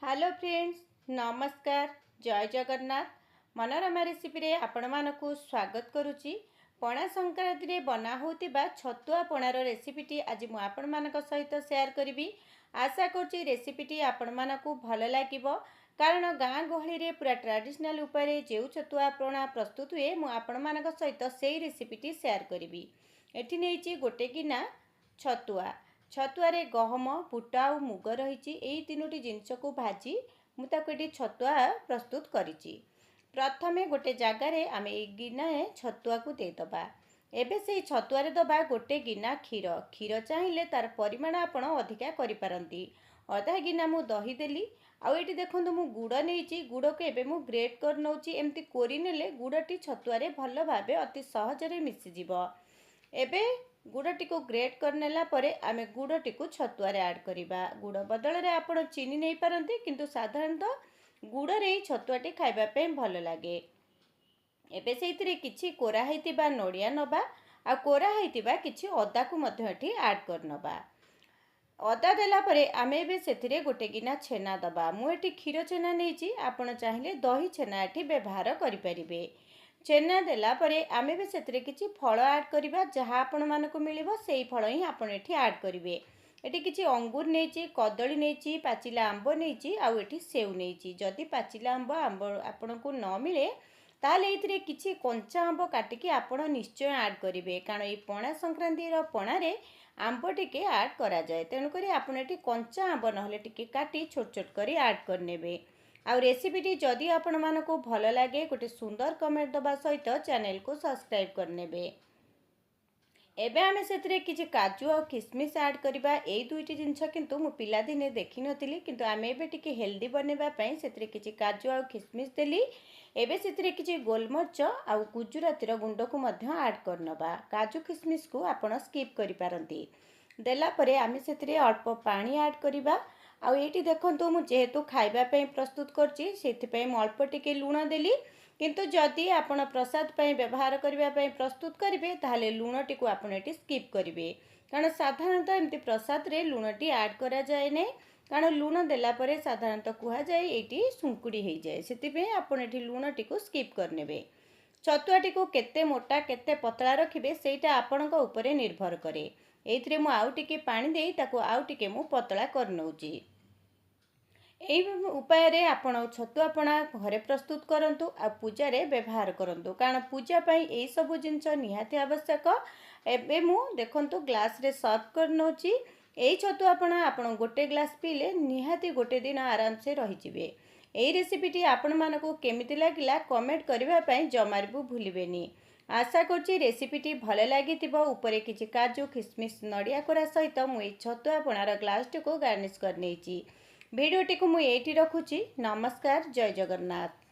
Hello friends, नमस्कार। जय Jagannath. Manorama recipe रे आपण मानकु स्वागत करुच्ची। पणा संक्रांति रे बना होतिबा छतुआ पणार रेसिपीटी आज मु आपण मानक सहित शेयर करी। आशा करुच्ची रेसिपीटी आपण मानकु भल लागिबो, कारण गाँ गहली रे पूरा ट्रेडिशनल उपरे जेउ छतुआ पणा प्रस्तुत हुए मु आपण मानक सहित सेही रेसिपीटी शेयर करी। एठी नेइची गोटे गिना छतुआ। छतुआरे गहम, बुट और मुग रही। यही तीनोटी जिनस को भाजी मुझे छतुआ प्रस्तुत करी। प्रथमे गोटे जगार आम गिना छतुआ को देदबा। एबे से छतुआरे दबा गोटे गिना क्षीर। क्षीर चाहिए तार परिमाण आपण अधिका करिपारंती। अधा गिना मु दही देली। आउटी देखो मु गुड़ नहीं, गुड़ को एबे मु ग्रेट कर नौची। एमती कोरी नेले गुड़टी छतुआरे भल भाबे अति सहजरे मिसीजिव। एबे गुड़टी को ग्रेट कर नेला परे आमे गुड़टी को छतुआरे ऐड करिबा। गुड़ बदल रे आपण चीनी नहीं पारंती, किंतु साधारणतः गुड़ रे छतुआटी खाइबा पे भल लागे। एबे सेइथिरे किछि कोरा हेतिबा नडिया नबा आ कोरा हेतिबा किछि अदा को मध्य एठी ऐड कर नबा। अदा देला परे आमे एबे सेथिरे गोटे गिना छेना दबा। मु एठी क्षीर छेना नेइची, आपण चाहिले दही छेना एठी व्यवहार करि परिबे। छेना देला परे आमे भी सेतिरे किछि फल ऐड करिबा। जहाँ आपण मानको मिलिबो सेही फल ही आपण एठी ऐड करिवे। एठी किछि अंगूर नेइची, कदली नेइची, पाचिला आंबो नेइची, आउ एठी सेउ नेइची। जदि पाचिला आंबो आपणको न मिले ताले एथिरे किछि कंचा आंबो काटिकी आपण निश्चय ऐड करिवे, कारण ए पणा संक्रांति रो पणारे आंबो टिके ऐड करा जाय। तेनु करी आपण एठी कंचा आंबो नहले टिके काटी छोट छोट करी ऐड करनेबे। आउ रेसिपीटी जदि आपण मानको भल लागे गोटे सुंदर कमेंट दबा सहित चैनल को सब्सक्राइब करनेबे। एबे आमे सेतिरे किछि काजू और किशमिश ऐड करिबा। एई दुईटी जिंस किंतु मु पिला दिने देखि नथिली, किंतु आमे एबे टिके हेल्दी बनेबा पई सेतिरे किछि काजू और किशमिश देली। एबे सेतिरे किछि गोलमर्च आउ गुजरातीर गुंड को मध्य ऐड करनबा। काजू किशमिश को आपण स्किप करि पारंती। देला परे आमे सेतिरे अल्प पानी ऐड करिबा। आउ एठी देखंतु मु जेहेतु खाइबा पई प्रस्तुत करछि सेति पई मु अल्प टिके लूण देली, किंतु जदि आपण प्रसाद पई व्यवहार करिबा पई प्रस्तुत करिवे ताहाले लूणटी को आपण एठी स्किप करिवे, कारण साधारणतः एमती प्रसाद रे लूणटी ऐड करा जाय नै, कारण लूण देला परे साधारणतः कुहा जाय एठी सुंकुडी हेइ जाय। सेति पई आपण एठी लूणटी को स्किप करनेबे। छतुआटी को केते मोटा केते पतला रखिबे सेटा आपणक उपरे निर्भर करे। एथिरे मु आउ टिके पानी देई ताको आउ टिके मु पतला कर नउची। एई उपाय रे आपण छतुआ पणा घरे प्रस्तुत करंतु आ पूजा रे व्यवहार करंतु, कारण पूजा पई एई सब जिंस निहाती आवश्यक। एबे मु देखंतु ग्लास रे सर्व कर नउची। एई छतुआ पणा आपण गोटे ग्लास पीले निहाती गोटे दिन आराम से रहि जिवे। एई रेसिपीटी आपण मानको केमिति लागिला कमेंट करिबा पई जमारबु भूलिबेनी। आशा करछि रेसिपीटी भल लागिथिबो। उपरे किछि काजू किशमिश नडिया कोरा सहित मु एई छतुआ पणार ग्लासटी को गार्निश कर नेइची। भिडियोटी को मु एठी रखुची। नमस्कार, जय जगन्नाथ।